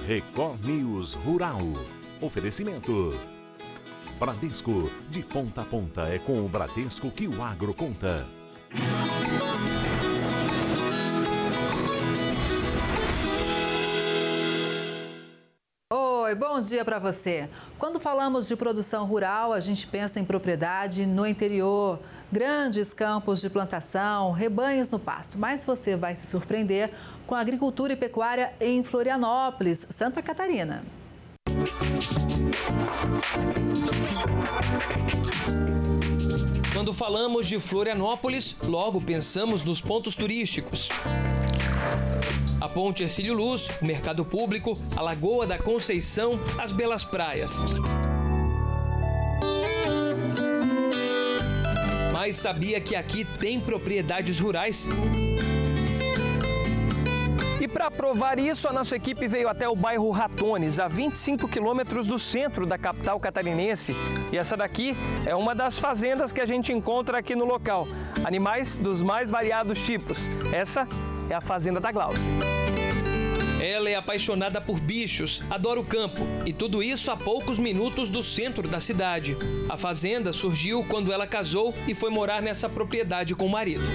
Record News Rural. Oferecimento. Bradesco, de ponta a ponta é com o Bradesco que o agro conta. Oi, bom dia para você. Quando falamos de produção rural, a gente pensa em propriedade no interior, grandes campos de plantação, rebanhos no pasto. Mas você vai se surpreender com a agricultura e pecuária em Florianópolis, Santa Catarina. Quando falamos de Florianópolis, logo pensamos nos pontos turísticos. A Ponte Hercílio Luz, o Mercado Público, a Lagoa da Conceição, as belas praias. Mas sabia que aqui tem propriedades rurais? E para provar isso, a nossa equipe veio até o bairro Ratones, a 25 quilômetros do centro da capital catarinense. E essa daqui é uma das fazendas que a gente encontra aqui no local. Animais dos mais variados tipos. Essa é a fazenda da Glaucia. Ela é apaixonada por bichos, adora o campo e tudo isso a poucos minutos do centro da cidade. A fazenda surgiu quando ela casou e foi morar nessa propriedade com o marido.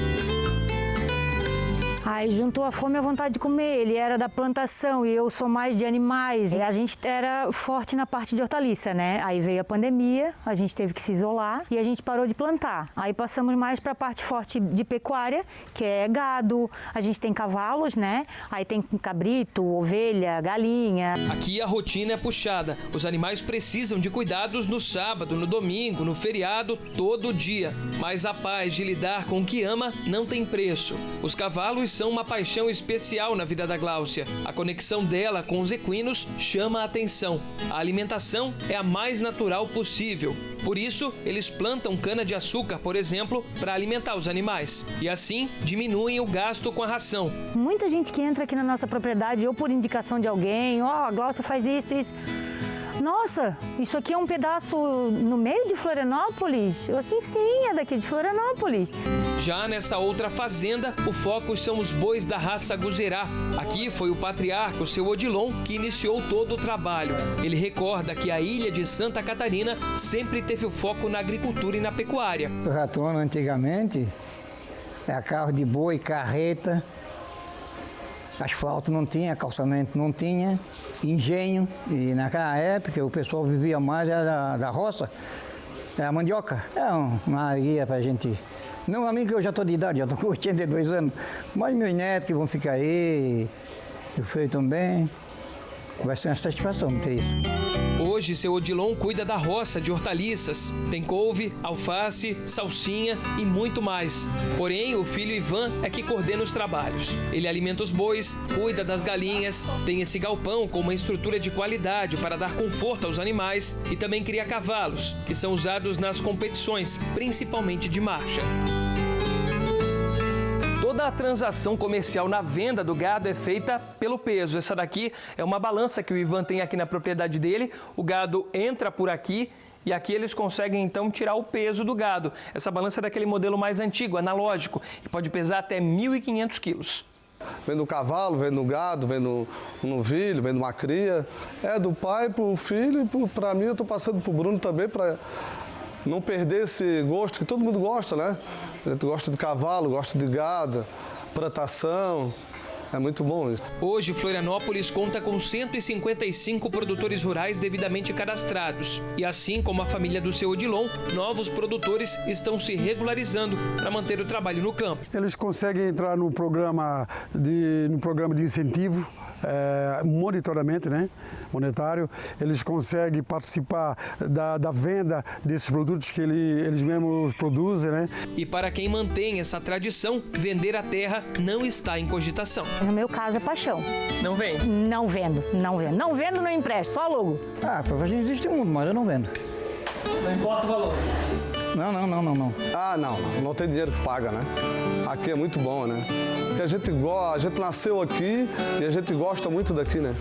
Aí juntou a fome e a vontade de comer. Ele era da plantação e eu sou mais de animais. E a gente era forte na parte de hortaliça, né? Aí veio a pandemia, a gente teve que se isolar e a gente parou de plantar. Aí passamos mais para a parte forte de pecuária, que é gado. A gente tem cavalos, né? Aí tem cabrito, ovelha, galinha. Aqui a rotina é puxada. Os animais precisam de cuidados no sábado, no domingo, no feriado, todo dia. Mas a paz de lidar com o que ama não tem preço. Os cavalos são uma paixão especial na vida da Glaucia. A conexão dela com os equinos chama a atenção. A alimentação é a mais natural possível. Por isso, eles plantam cana-de-açúcar, por exemplo, para alimentar os animais. E assim, diminuem o gasto com a ração. Muita gente que entra aqui na nossa propriedade, ou por indicação de alguém, a Glaucia faz isso. Nossa, isso aqui é um pedaço no meio de Florianópolis? Eu assim, sim, é daqui de Florianópolis. Já nessa outra fazenda, o foco são os bois da raça Guzerá. Aqui foi o patriarca, o seu Odilon, que iniciou todo o trabalho. Ele recorda que a ilha de Santa Catarina sempre teve o foco na agricultura e na pecuária. O Ratones, antigamente, era carro de boi, carreta, asfalto não tinha, calçamento não tinha, engenho. E naquela época o pessoal vivia mais da roça, a mandioca. É uma alegria para a gente. Não, a mim que eu já estou de idade, já estou com 82 anos, mas meus netos que vão ficar aí, eu fui também, vai ser uma satisfação ter isso. Hoje, seu Odilon cuida da roça de hortaliças. Tem couve, alface, salsinha e muito mais. Porém, o filho Ivan é que coordena os trabalhos. Ele alimenta os bois, cuida das galinhas, tem esse galpão com uma estrutura de qualidade para dar conforto aos animais e também cria cavalos, que são usados nas competições, principalmente de marcha. Toda a transação comercial na venda do gado é feita pelo peso. Essa daqui é uma balança que o Ivan tem aqui na propriedade dele. O gado entra por aqui e aqui eles conseguem então tirar o peso do gado. Essa balança é daquele modelo mais antigo, analógico, e pode pesar até 1.500 quilos. Vendo o cavalo, vendo o gado, vendo um novilho, vendo uma cria. É do pai para o filho e para mim eu estou passando para o Bruno também para não perder esse gosto que todo mundo gosta, né? A gente gosta de cavalo, gosta de gado, plantação, é muito bom isso. Hoje, Florianópolis conta com 155 produtores rurais devidamente cadastrados. E assim como a família do seu Odilon, novos produtores estão se regularizando para manter o trabalho no campo. Eles conseguem entrar no programa de incentivo, monitoramento, né, monetário. Eles conseguem participar da venda desses produtos que eles mesmos produzem, né? E para quem mantém essa tradição, vender a terra não está em cogitação. No meu caso é paixão. Não vende? Não vendo. Não vendo, não empresto, só alugo. Para a gente existe um mundo, mas eu não vendo. Não importa o valor? Não. Ah, não tem dinheiro que paga, né? Aqui é muito bom, né? Porque a gente nasceu aqui e a gente gosta muito daqui, né?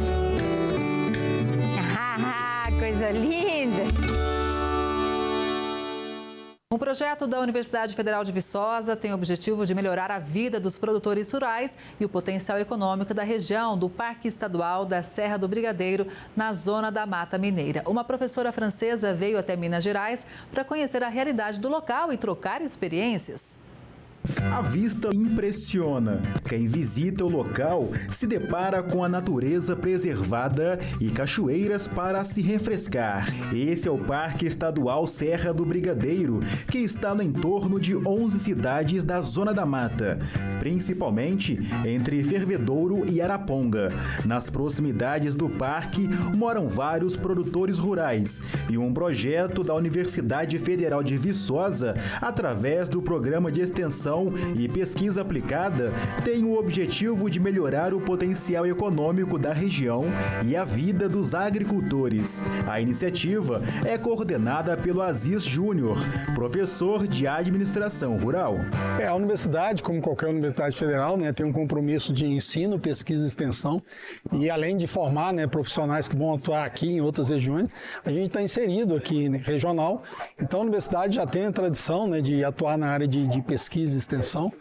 Coisa linda! Um projeto da Universidade Federal de Viçosa tem o objetivo de melhorar a vida dos produtores rurais e o potencial econômico da região do Parque Estadual da Serra do Brigadeiro, na zona da Mata Mineira. Uma professora francesa veio até Minas Gerais para conhecer a realidade do local e trocar experiências. A vista impressiona. Quem visita o local se depara com a natureza preservada e cachoeiras para se refrescar. Esse é o Parque Estadual Serra do Brigadeiro, que está no entorno de 11 cidades da Zona da Mata, principalmente entre Fervedouro e Araponga. Nas proximidades do parque moram vários produtores rurais e um projeto da Universidade Federal de Viçosa, através do Programa de Extensão e Pesquisa Aplicada, tem o objetivo de melhorar o potencial econômico da região e a vida dos agricultores. A iniciativa é coordenada pelo Aziz Júnior, professor de Administração Rural. A universidade, como qualquer universidade federal, tem um compromisso de ensino, pesquisa e extensão, e além de formar profissionais que vão atuar aqui em outras regiões, a gente está inserido aqui regional. Então a universidade já tem a tradição de atuar na área de pesquisa e extensão,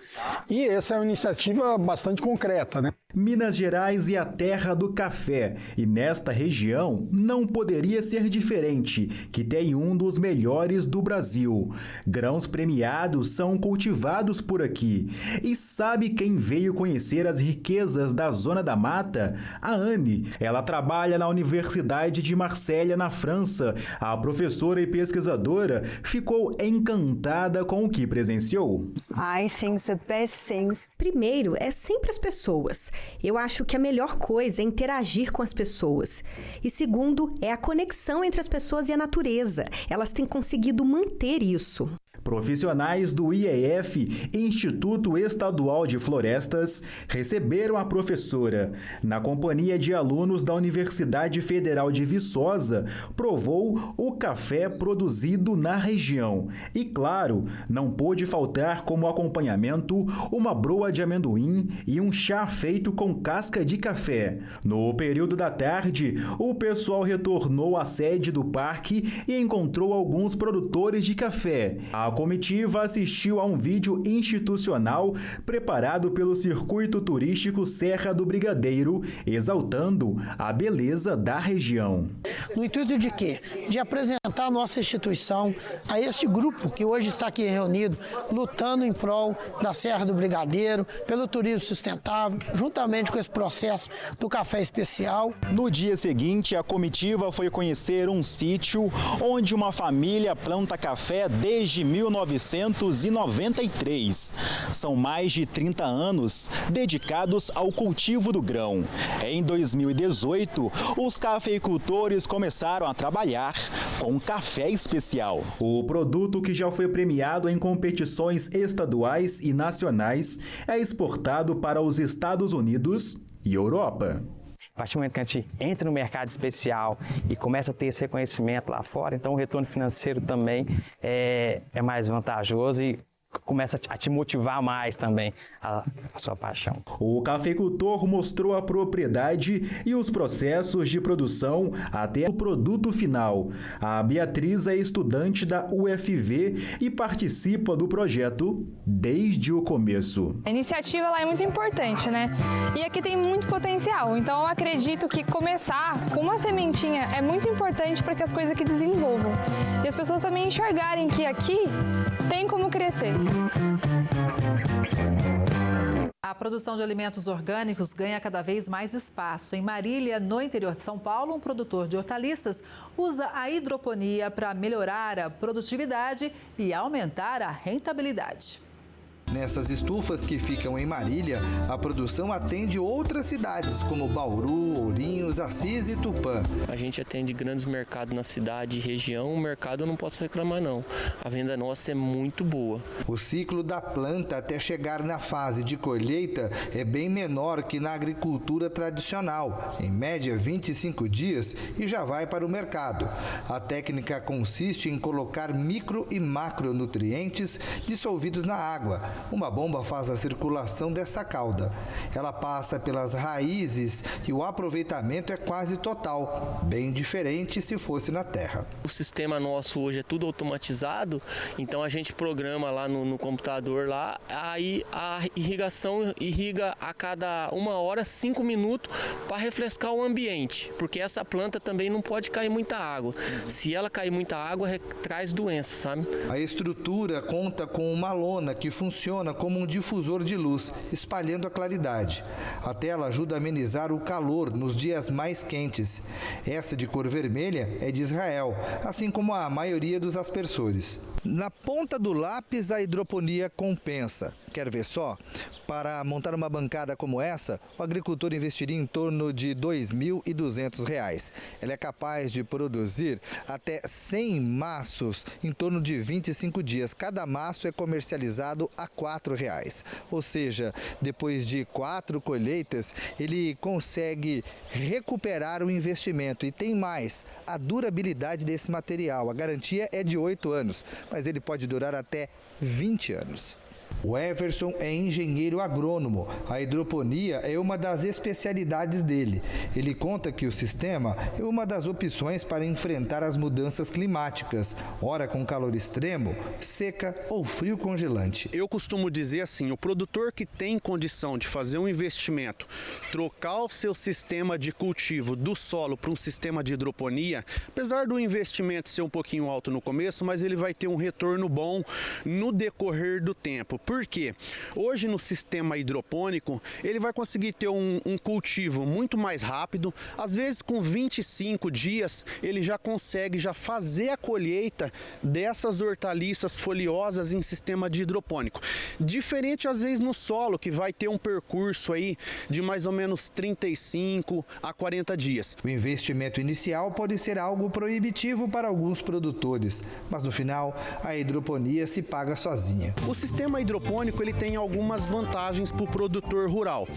e essa é uma iniciativa bastante concreta. Minas Gerais é a terra do café, e nesta região não poderia ser diferente, que tem um dos melhores do Brasil. Grãos premiados são cultivados por aqui. E sabe quem veio conhecer as riquezas da Zona da Mata? A Anne. Ela trabalha na Universidade de Marselha, na França. A professora e pesquisadora ficou encantada com o que presenciou. Primeiro, é sempre as pessoas. Eu acho que a melhor coisa é interagir com as pessoas. E segundo, é a conexão entre as pessoas e a natureza. Elas têm conseguido manter isso. Profissionais do IEF, Instituto Estadual de Florestas, receberam a professora. Na companhia de alunos da Universidade Federal de Viçosa, provou o café produzido na região. E, claro, não pôde faltar como acompanhamento uma broa de amendoim e um chá feito com casca de café. No período da tarde, o pessoal retornou à sede do parque e encontrou alguns produtores de café. A comitiva assistiu a um vídeo institucional preparado pelo Circuito Turístico Serra do Brigadeiro, exaltando a beleza da região. No intuito de quê? De apresentar a nossa instituição a este grupo que hoje está aqui reunido, lutando em prol da Serra do Brigadeiro, pelo turismo sustentável, juntamente com esse processo do café especial. No dia seguinte, a comitiva foi conhecer um sítio onde uma família planta café desde 1993. São mais de 30 anos dedicados ao cultivo do grão. Em 2018, os cafeicultores começaram a trabalhar com café especial. O produto, que já foi premiado em competições estaduais e nacionais, é exportado para os Estados Unidos e Europa. A partir do momento que a gente entra no mercado especial e começa a ter esse reconhecimento lá fora, então o retorno financeiro também é mais vantajoso e começa a te motivar mais também a sua paixão. O cafeicultor mostrou a propriedade e os processos de produção até o produto final. A Beatriz é estudante da UFV e participa do projeto desde o começo. A iniciativa ela é muito importante, E aqui tem muito potencial. Então eu acredito que começar com uma sementinha é muito importante para que as coisas aqui desenvolvam. E as pessoas também enxergarem que aqui tem como crescer. A produção de alimentos orgânicos ganha cada vez mais espaço. Em Marília, no interior de São Paulo, um produtor de hortaliças usa a hidroponia para melhorar a produtividade e aumentar a rentabilidade. Nessas estufas que ficam em Marília, a produção atende outras cidades, como Bauru, Ourinhos, Assis e Tupã. A gente atende grandes mercados na cidade e região, o mercado eu não posso reclamar não. A venda nossa é muito boa. O ciclo da planta até chegar na fase de colheita é bem menor que na agricultura tradicional, em média 25 dias, e já vai para o mercado. A técnica consiste em colocar micro e macronutrientes dissolvidos na água. Uma bomba faz a circulação dessa cauda. Ela passa pelas raízes e o aproveitamento é quase total, bem diferente se fosse na terra. O sistema nosso hoje é tudo automatizado, então a gente programa lá no computador lá, aí a irrigação irriga a cada 1 hora, 5 minutos para refrescar o ambiente, porque essa planta também não pode cair muita água. Se ela cair muita água, traz doença, sabe? A estrutura conta com uma lona que funciona como um difusor de luz, espalhando a claridade. A tela ajuda a amenizar o calor nos dias mais quentes. Essa de cor vermelha é de Israel, assim como a maioria dos aspersores. Na ponta do lápis, a hidroponia compensa. Quer ver só? Para montar uma bancada como essa, o agricultor investiria em torno de R$ 2.200. Ela é capaz de produzir até 100 maços em torno de 25 dias. Cada maço é comercializado a R$ 4,00. Ou seja, depois de 4 colheitas, ele consegue recuperar o investimento. E tem mais, a durabilidade desse material. A garantia é de 8 anos, mas ele pode durar até 20 anos. O Everson é engenheiro agrônomo. A hidroponia é uma das especialidades dele. Ele conta que o sistema é uma das opções para enfrentar as mudanças climáticas, ora com calor extremo, seca ou frio congelante. Eu costumo dizer assim, o produtor que tem condição de fazer um investimento, trocar o seu sistema de cultivo do solo para um sistema de hidroponia, apesar do investimento ser um pouquinho alto no começo, mas ele vai ter um retorno bom no decorrer do tempo. Por quê? Hoje no sistema hidropônico, ele vai conseguir ter um cultivo muito mais rápido, às vezes com 25 dias ele já consegue fazer a colheita dessas hortaliças foliosas em sistema de hidropônico. Diferente às vezes no solo, que vai ter um percurso aí de mais ou menos 35 a 40 dias. O investimento inicial pode ser algo proibitivo para alguns produtores, mas no final a hidroponia se paga sozinha. O sistema hidropônico ele tem algumas vantagens para o produtor rural.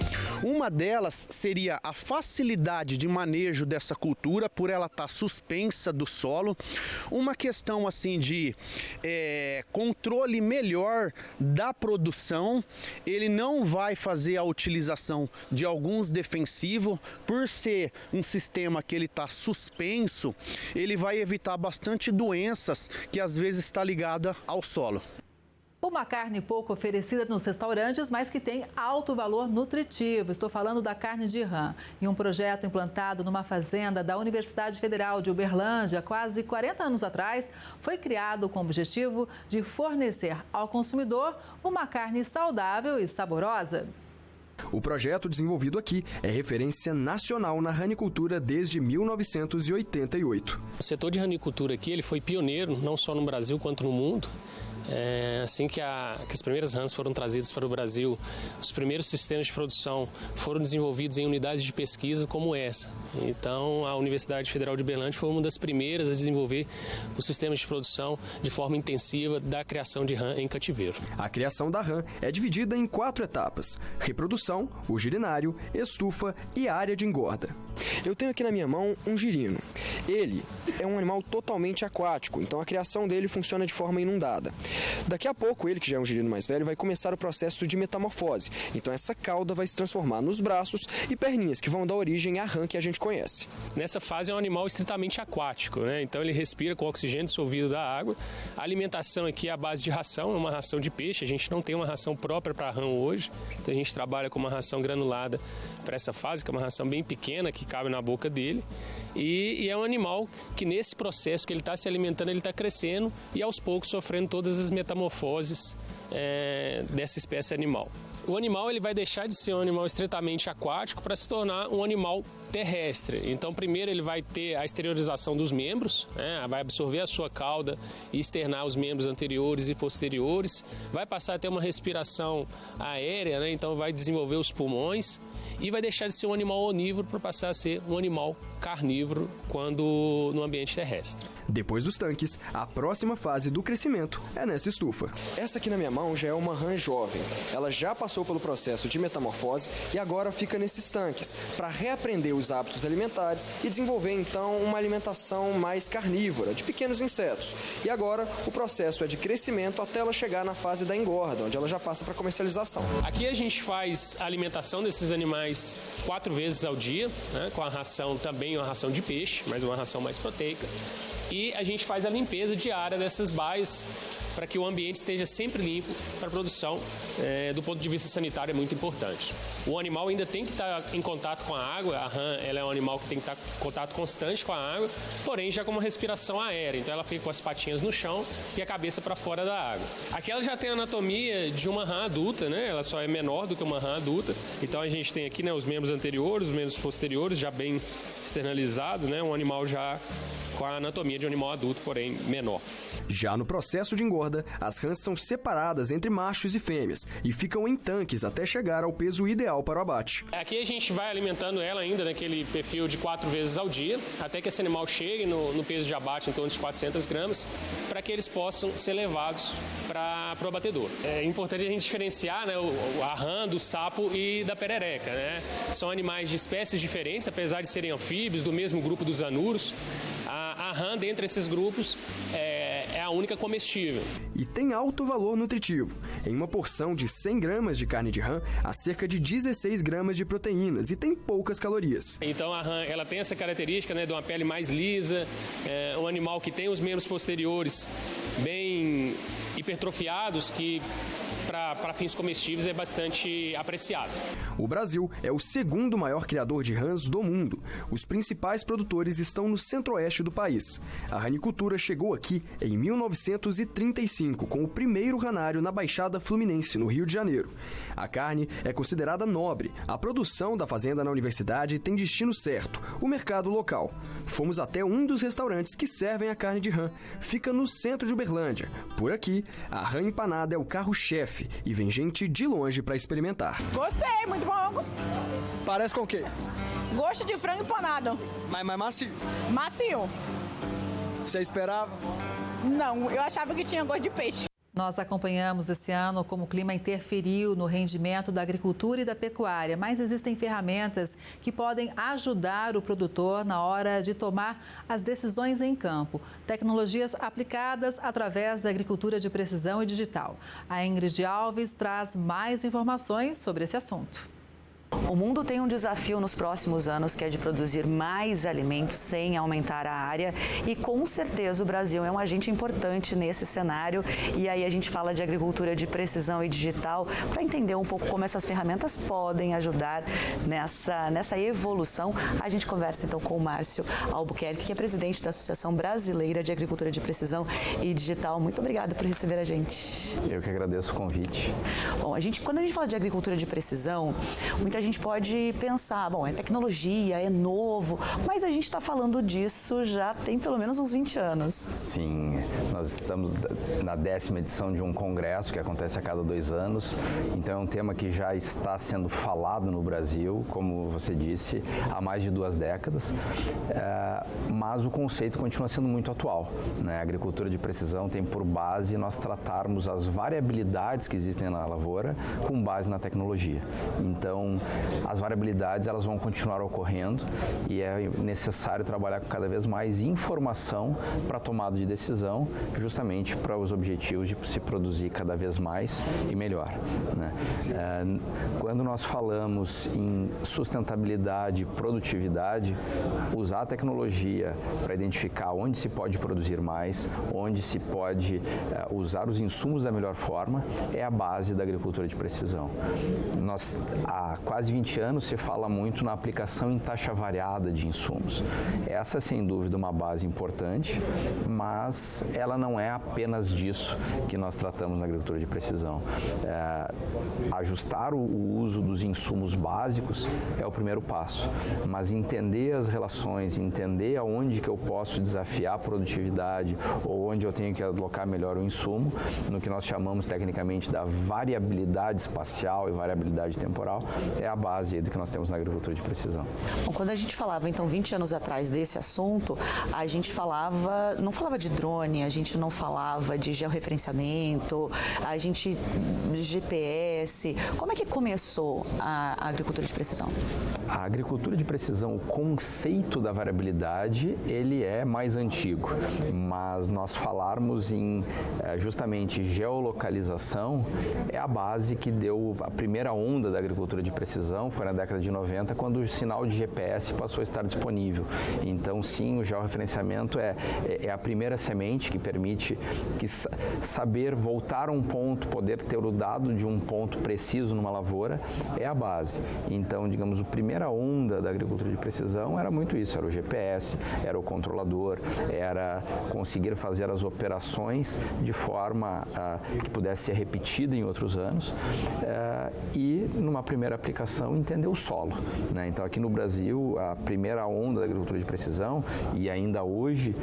Uma delas seria a facilidade de manejo dessa cultura, por ela estar suspensa do solo. Uma questão assim de controle melhor da produção. Ele não vai fazer a utilização de alguns defensivos. Por ser um sistema que ele está suspenso, ele vai evitar bastante doenças que às vezes está ligada ao solo. Uma carne pouco oferecida nos restaurantes, mas que tem alto valor nutritivo. Estou falando da carne de rã. Em um projeto implantado numa fazenda da Universidade Federal de Uberlândia, quase 40 anos atrás, foi criado com o objetivo de fornecer ao consumidor uma carne saudável e saborosa. O projeto desenvolvido aqui é referência nacional na ranicultura desde 1988. O setor de ranicultura aqui ele foi pioneiro, não só no Brasil quanto no mundo. Assim que as primeiras rãs foram trazidas para o Brasil, os primeiros sistemas de produção foram desenvolvidos em unidades de pesquisa como essa. Então, a Universidade Federal de Uberlândia foi uma das primeiras a desenvolver os sistemas de produção de forma intensiva da criação de rã em cativeiro. A criação da rã é dividida em 4 etapas: reprodução, o girinário, estufa e área de engorda. Eu tenho aqui na minha mão um girino. Ele é um animal totalmente aquático, então a criação dele funciona de forma inundada. Daqui a pouco, ele, que já é um girino mais velho, vai começar o processo de metamorfose. Então essa cauda vai se transformar nos braços e perninhas, que vão dar origem à rã que a gente conhece. Nessa fase é um animal estritamente aquático, né? Então ele respira com oxigênio dissolvido da água. A alimentação aqui é à base de ração, é uma ração de peixe. A gente não tem uma ração própria para a rã hoje, então a gente trabalha com uma ração granulada para essa fase, que é uma ração bem pequena, que cabe na boca dele. E é um animal que nesse processo que ele está se alimentando, ele está crescendo e aos poucos sofrendo todas as metamorfoses dessa espécie animal. O animal ele vai deixar de ser um animal estritamente aquático para se tornar um animal terrestre. Então, primeiro ele vai ter a exteriorização dos membros, né? Vai absorver a sua cauda e externar os membros anteriores e posteriores. Vai passar a ter uma respiração aérea, né? Então vai desenvolver os pulmões e vai deixar de ser um animal onívoro para passar a ser um animal carnívoro quando no ambiente terrestre. Depois dos tanques, a próxima fase do crescimento é nessa estufa. Essa aqui na minha mão já é uma rã jovem. Ela já passou pelo processo de metamorfose e agora fica nesses tanques para reaprender o os hábitos alimentares e desenvolver então uma alimentação mais carnívora, de pequenos insetos. E agora o processo é de crescimento até ela chegar na fase da engorda, onde ela já passa para comercialização. Aqui a gente faz a alimentação desses animais 4 vezes ao dia, né, com a ração também, uma ração de peixe, mas uma ração mais proteica. E a gente faz a limpeza diária dessas baias para que o ambiente esteja sempre limpo para a produção. Do ponto de vista sanitário é muito importante. O animal ainda tem que estar em contato com a água, a rã ela é um animal que tem que estar em contato constante com a água, porém já com uma respiração aérea, então ela fica com as patinhas no chão e a cabeça para fora da água. Aqui ela já tem a anatomia de uma rã adulta, né? Ela só é menor do que uma rã adulta, então a gente tem aqui, né, os membros anteriores, os membros posteriores já bem externalizados, né? Um animal já com a anatomia de um animal adulto, porém menor. Já no processo de engorda, as rãs são separadas entre machos e fêmeas e ficam em tanques até chegar ao peso ideal para o abate. Aqui a gente vai alimentando ela ainda naquele perfil de 4 vezes ao dia, até que esse animal chegue no peso de abate em torno de 400 gramas, para que eles possam ser levados para o abatedor. É importante a gente diferenciar, né, a rã do sapo e da perereca, né? São animais de espécies diferentes, apesar de serem anfíbios, do mesmo grupo dos anuros. A rã, dentre esses grupos, é a única comestível. E tem alto valor nutritivo. Em uma porção de 100 gramas de carne de rã, há cerca de 16 gramas de proteínas e tem poucas calorias. Então a rã ela tem essa característica, né, de uma pele mais lisa, um animal que tem os membros posteriores bem hipertrofiados, que para fins comestíveis é bastante apreciado. O Brasil é o segundo maior criador de rãs do mundo. Os principais produtores estão no centro-oeste do país. A ranicultura chegou aqui em 1935, com o primeiro ranário na Baixada Fluminense, no Rio de Janeiro. A carne é considerada nobre. A produção da fazenda na universidade tem destino certo, o mercado local. Fomos até um dos restaurantes que servem a carne de rã. Fica no centro de Uberlândia. Por aqui, a rã empanada é o carro-chefe e vem gente de longe para experimentar. Gostei, muito bom. Parece com o quê? Gosto de frango empanado. Mas macio? Macio. Você esperava? Não, eu achava que tinha gosto de peixe. Nós acompanhamos esse ano como o clima interferiu no rendimento da agricultura e da pecuária, mas existem ferramentas que podem ajudar o produtor na hora de tomar as decisões em campo. Tecnologias aplicadas através da agricultura de precisão e digital. A Ingrid Alves traz mais informações sobre esse assunto. O mundo tem um desafio nos próximos anos, que é de produzir mais alimentos sem aumentar a área, e com certeza o Brasil é um agente importante nesse cenário. E aí a gente fala de agricultura de precisão e digital para entender um pouco como essas ferramentas podem ajudar nessa evolução. A gente conversa então com o Márcio Albuquerque, que é presidente da Associação Brasileira de Agricultura de Precisão e Digital. Muito obrigada por receber a gente. Eu que agradeço o convite. Bom, quando a gente fala de agricultura de precisão, muita gente pode pensar, bom, é tecnologia, é novo, mas a gente está falando disso já tem pelo menos uns 20 anos. Sim, nós estamos na 10ª edição de um congresso que acontece a cada 2 anos, então é um tema que já está sendo falado no Brasil, como você disse, há mais de 2 décadas, mas o conceito continua sendo muito atual, né? A agricultura de precisão tem por base nós tratarmos as variabilidades que existem na lavoura com base na tecnologia. Então, as variabilidades elas vão continuar ocorrendo e é necessário trabalhar com cada vez mais informação para a tomada de decisão, justamente para os objetivos de se produzir cada vez mais e melhor, né? Quando nós falamos em sustentabilidade e produtividade, usar a tecnologia para identificar onde se pode produzir mais, onde se pode usar os insumos da melhor forma, é a base da agricultura de precisão. Há quase 20 anos se fala muito na aplicação em taxa variada de insumos. Essa, sem dúvida, é uma base importante, mas ela não é apenas disso que nós tratamos na agricultura de precisão. Ajustar o uso dos insumos básicos é o primeiro passo, mas entender as relações, entender aonde que eu posso desafiar a produtividade ou onde eu tenho que alocar melhor o insumo, no que nós chamamos tecnicamente da variabilidade espacial e variabilidade temporal, é a base do que nós temos na agricultura de precisão. Bom, quando a gente falava, então, 20 anos atrás desse assunto, a gente não falava de drone, a gente não falava de georreferenciamento, GPS. Como é que começou a agricultura de precisão? A agricultura de precisão, o conceito da variabilidade, ele é mais antigo, mas nós falarmos em justamente geolocalização é a base que deu a primeira onda da agricultura de precisão, foi na década de 90, quando o sinal de GPS passou a estar disponível. Então, sim, o georreferenciamento é a primeira semente que permite saber voltar a um ponto, poder ter o dado de um ponto preciso numa lavoura, é a base. Então, digamos, a primeira onda da agricultura de precisão era muito isso, era o GPS, era o controlador, era conseguir fazer as operações de forma que pudesse ser repetida em outros anos e, numa primeira aplicação, entender o solo, né? Então, aqui no Brasil, a primeira onda da agricultura de precisão e ainda hoje,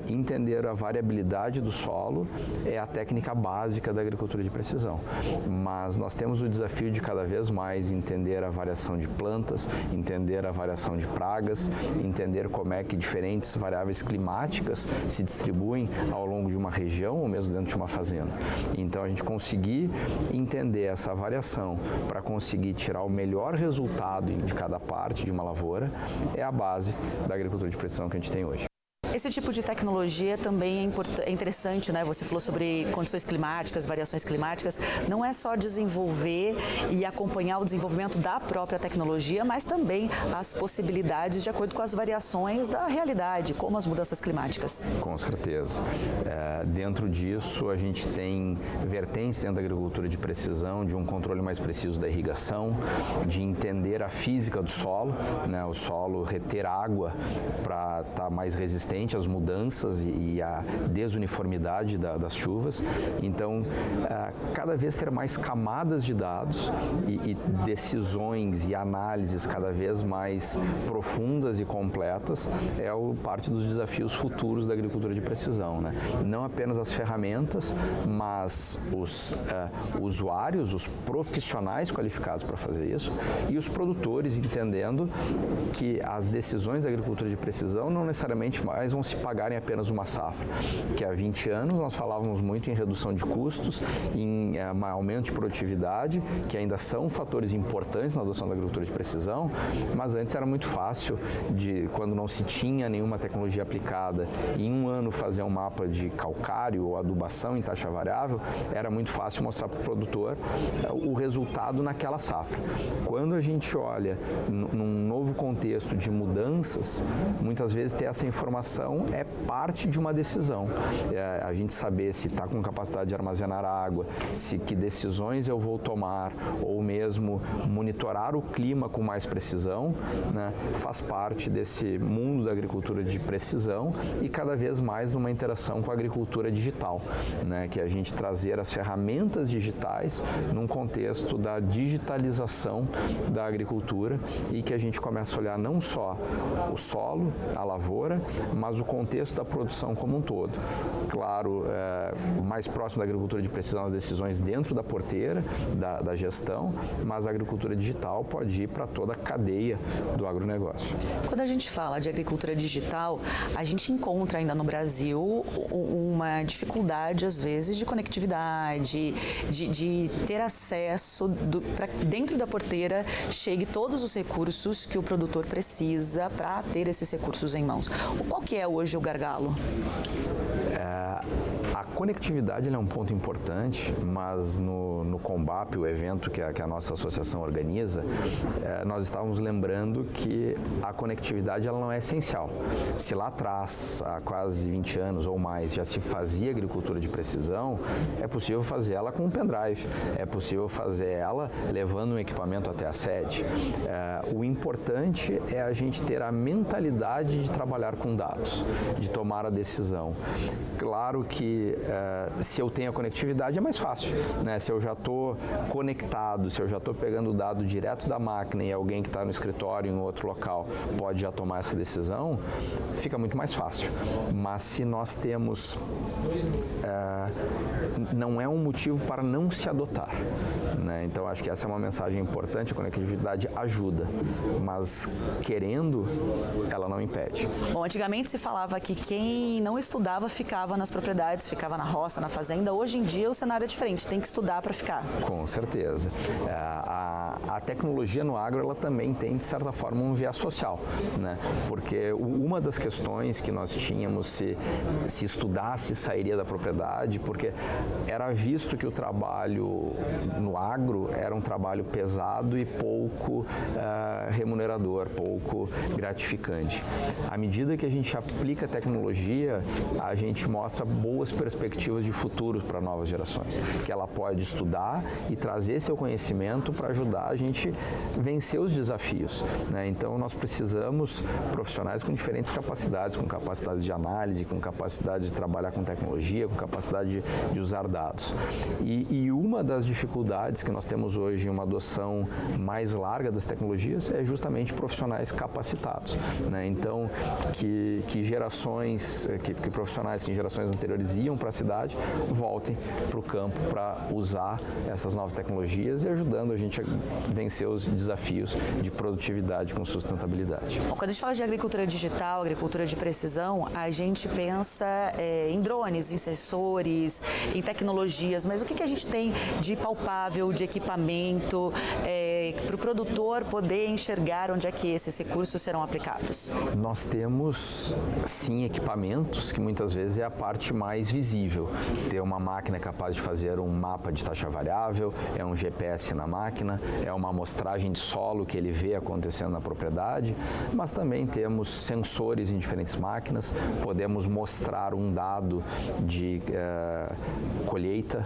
entender a variabilidade do solo é a técnica básica da agricultura de precisão. Mas nós temos o desafio de cada vez mais entender a variação de plantas, entender a variação de pragas, entender como é que diferentes variáveis climáticas se distribuem ao longo de uma região ou mesmo dentro de uma fazenda. Então, a gente conseguir entender essa variação para conseguir tirar o melhor resultado de cada parte de uma lavoura é a base da agricultura de precisão que a gente tem hoje. Esse tipo de tecnologia também é interessante, né? Você falou sobre condições climáticas, variações climáticas. Não é só desenvolver e acompanhar o desenvolvimento da própria tecnologia, mas também as possibilidades de acordo com as variações da realidade, como as mudanças climáticas. Com certeza. Dentro disso, a gente tem vertentes dentro da agricultura de precisão, de um controle mais preciso da irrigação, de entender a física do solo, né? O solo reter água para estar mais resistente às mudanças e à desuniformidade das chuvas. Então, cada vez ter mais camadas de dados e decisões e análises cada vez mais profundas e completas é parte dos desafios futuros da agricultura de precisão, né? Não apenas as ferramentas, mas os usuários, os profissionais qualificados para fazer isso e os produtores entendendo que as decisões da agricultura de precisão não necessariamente mais vão se pagar em apenas uma safra, que há 20 anos nós falávamos muito em redução de custos, em aumento de produtividade, que ainda são fatores importantes na adoção da agricultura de precisão, mas antes era muito fácil, quando não se tinha nenhuma tecnologia aplicada, em um ano fazer um mapa de calcário ou adubação em taxa variável, era muito fácil mostrar para o produtor o resultado naquela safra. Quando a gente olha num novo contexto de mudanças, muitas vezes ter essa informação é parte de uma decisão. A gente saber se está com capacidade de armazenar água, que decisões eu vou tomar, ou mesmo monitorar o clima com mais precisão, né, faz parte desse mundo da agricultura de precisão e cada vez mais numa interação com a agricultura digital, né, que é a gente trazer as ferramentas digitais num contexto da digitalização da agricultura e que a gente começa a olhar não só o solo, a lavoura, mas o contexto da produção como um todo. Claro, mais próximo da agricultura de precisão, as decisões dentro da porteira, da gestão, mas a agricultura digital pode ir para toda a cadeia do agronegócio. Quando a gente fala de agricultura digital, a gente encontra ainda no Brasil uma dificuldade, às vezes, de conectividade, de ter acesso para dentro da porteira chegue todos os recursos que o produtor precisa para ter esses recursos em mãos. Qual que é hoje o gargalo? A conectividade é um ponto importante, mas no Combap, o evento que a nossa associação organiza, nós estávamos lembrando que a conectividade ela não é essencial. Se lá atrás, há quase 20 anos ou mais, já se fazia agricultura de precisão, é possível fazer ela com um pendrive, é possível fazer ela levando um equipamento até a sede. O importante é a gente ter a mentalidade de trabalhar com dados, de tomar a decisão. Claro que que se eu tenho a conectividade é mais fácil, né? Se eu já estou conectado, se eu já estou pegando o dado direto da máquina e alguém que está no escritório em outro local pode já tomar essa decisão, fica muito mais fácil. Mas se nós temos... não é um motivo para não se adotar, né? Então acho que essa é uma mensagem importante. A conectividade ajuda, mas querendo, ela não impede. Bom, antigamente se falava que quem não estudava ficava nas propriedades, ficava na roça, na fazenda. Hoje em dia o cenário é diferente, tem que estudar para ficar. Com certeza. A tecnologia no agro, ela também tem, de certa forma, um viés social, né? Porque uma das questões que nós tínhamos, se estudasse, sairia da propriedade, porque era visto que o trabalho no agro era um trabalho pesado e pouco remunerador, pouco gratificante. À medida que a gente aplica a tecnologia, a gente mostra boas perspectivas de futuro para novas gerações, que ela pode estudar e trazer seu conhecimento para ajudar a gente vencer os desafios, né? Então nós precisamos profissionais com diferentes capacidades, com capacidade de análise, com capacidade de trabalhar com tecnologia, com capacidade de usar dados. E uma das dificuldades que nós temos hoje em uma adoção mais larga das tecnologias é justamente profissionais capacitados, né? Então, que profissionais que em gerações anteriores iam para a cidade voltem para o campo para usar essas novas tecnologias e ajudando a gente a vencer os desafios de produtividade com sustentabilidade. Bom, quando a gente fala de agricultura digital, agricultura de precisão, a gente pensa em drones, em sensores, em tecnologias, mas o que a gente tem de palpável, de equipamento, para o produtor poder enxergar onde é que esses recursos serão aplicados? Nós temos, sim, equipamentos que muitas vezes é a parte mais visível. Ter uma máquina capaz de fazer um mapa de taxa variável, é um GPS na máquina, é uma amostragem de solo que ele vê acontecendo na propriedade, mas também temos sensores em diferentes máquinas, podemos mostrar um dado de colheita,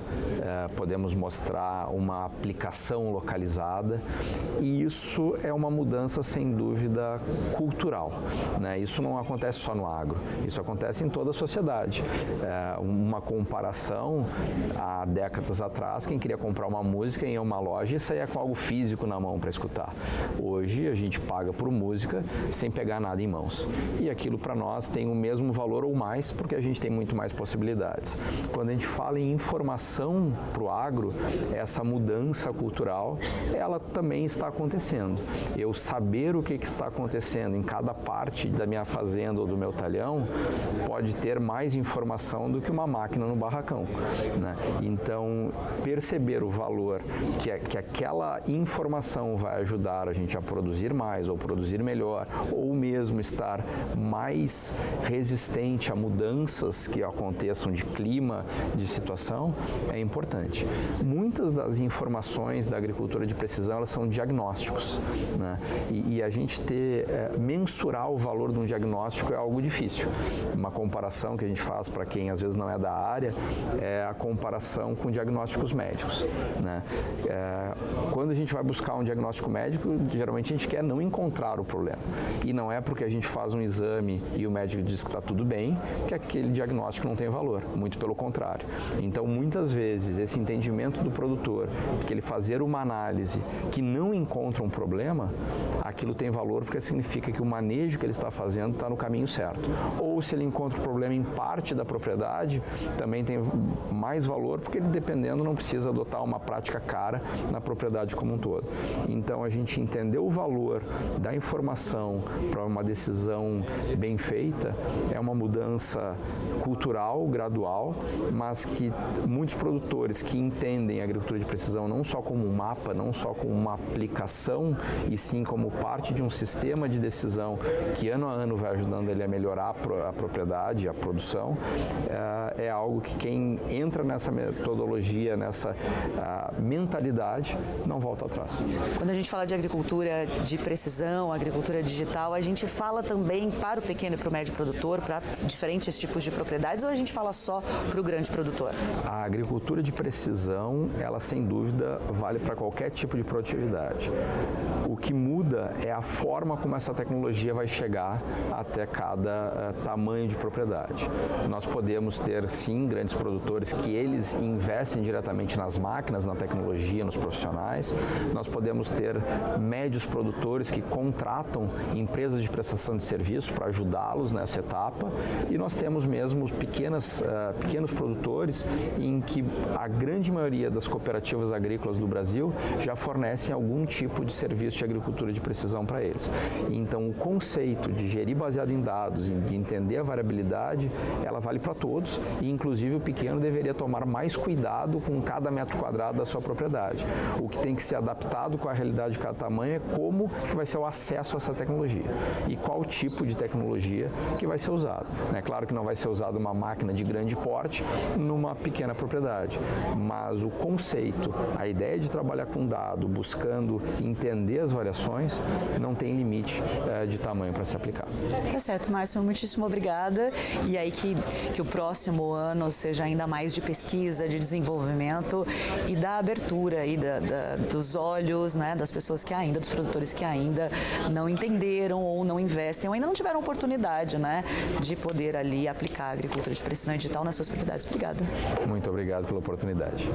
podemos mostrar uma aplicação localizada, e isso é uma mudança, sem dúvida, cultural, né? Isso não acontece só no agro, isso acontece em toda a sociedade. Uma comparação, há décadas atrás, quem queria comprar uma música ia a uma loja e saía com algo físico na mão para escutar. Hoje a gente paga por música sem pegar nada em mãos, e aquilo para nós tem o mesmo valor ou mais, porque a gente tem muito mais possibilidades. Quando a gente fala em informação para o agro, essa mudança cultural, ela também está acontecendo. Eu saber o que está acontecendo em cada parte da minha fazenda ou do meu talhão pode ter mais informação do que uma máquina no barracão, né? Então, perceber o valor que aquela informação vai ajudar a gente a produzir mais ou produzir melhor, ou mesmo estar mais resistente a mudanças que aconteçam de clima, de situação, é importante. Muitas das informações da agricultura de precisão, elas são diagnósticos, né? E a gente mensurar o valor de um diagnóstico é algo difícil. Uma comparação que a gente faz para quem às vezes não é da área é a comparação com diagnósticos médicos, né? Quando a gente vai buscar um diagnóstico médico, geralmente a gente quer não encontrar o problema. E não é porque a gente faz um exame e o médico diz que está tudo bem, que aquele diagnóstico não tem valor. Muito pelo contrário. Então, muitas vezes, esse entendimento do produtor, que ele fazer uma análise que não encontra um problema, aquilo tem valor porque significa que o manejo que ele está fazendo está no caminho certo. Ou se ele encontra o problema em parte da propriedade, também tem mais valor porque ele, dependendo, não precisa adotar uma prática cara na propriedade como um todo. Então, a gente entender o valor da informação para uma decisão bem feita é uma mudança cultural, gradual, mas que muitos produtores que entendem a agricultura de precisão não só como um mapa, não só como uma aplicação, e sim como parte de um sistema de decisão que ano a ano vai ajudando ele a melhorar a propriedade, a produção, é algo que quem entra nessa metodologia, nessa mentalidade, não volta atrás. Quando a gente fala de agricultura de precisão, agricultura digital, a gente fala também para o pequeno e para o médio produtor, para diferentes tipos de propriedades, ou a gente fala só para o grande produtor? A agricultura de precisão, ela sem dúvida vale para qualquer tipo de produtividade produtividade. O que muda é a forma como essa tecnologia vai chegar até cada tamanho de propriedade. Nós podemos ter, sim, grandes produtores que eles investem diretamente nas máquinas, na tecnologia, nos profissionais. Nós podemos ter médios produtores que contratam empresas de prestação de serviço para ajudá-los nessa etapa. E nós temos mesmo pequenos produtores em que a grande maioria das cooperativas agrícolas do Brasil já fornecem algum tipo de serviço de agricultura de precisão para eles. Então, o conceito de gerir baseado em dados, de entender a variabilidade, ela vale para todos e, inclusive, o pequeno deveria tomar mais cuidado com cada metro quadrado da sua propriedade. O que tem que ser adaptado com a realidade de cada tamanho é como que vai ser o acesso a essa tecnologia e qual tipo de tecnologia que vai ser usado. É claro que não vai ser usada uma máquina de grande porte numa pequena propriedade, mas o conceito, a ideia de trabalhar com dado, buscando entender as variações, não tem limite de tamanho para se aplicar. Tá certo, Márcio, muitíssimo obrigada. E aí que o próximo ano seja ainda mais de pesquisa, de desenvolvimento e da abertura aí dos olhos, né, das pessoas que ainda, dos produtores que ainda não entenderam ou não investem ou ainda não tiveram oportunidade, né, de poder ali aplicar a agricultura de precisão digital nas suas propriedades. Obrigada. Muito obrigado pela oportunidade.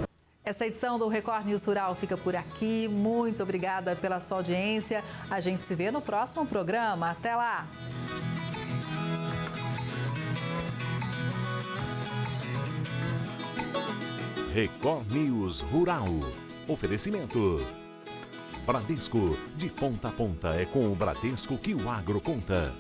Essa edição do Record News Rural fica por aqui. Muito obrigada pela sua audiência. A gente se vê no próximo programa. Até lá! Record News Rural. Oferecimento. Bradesco. De ponta a ponta é com o Bradesco que o agro conta.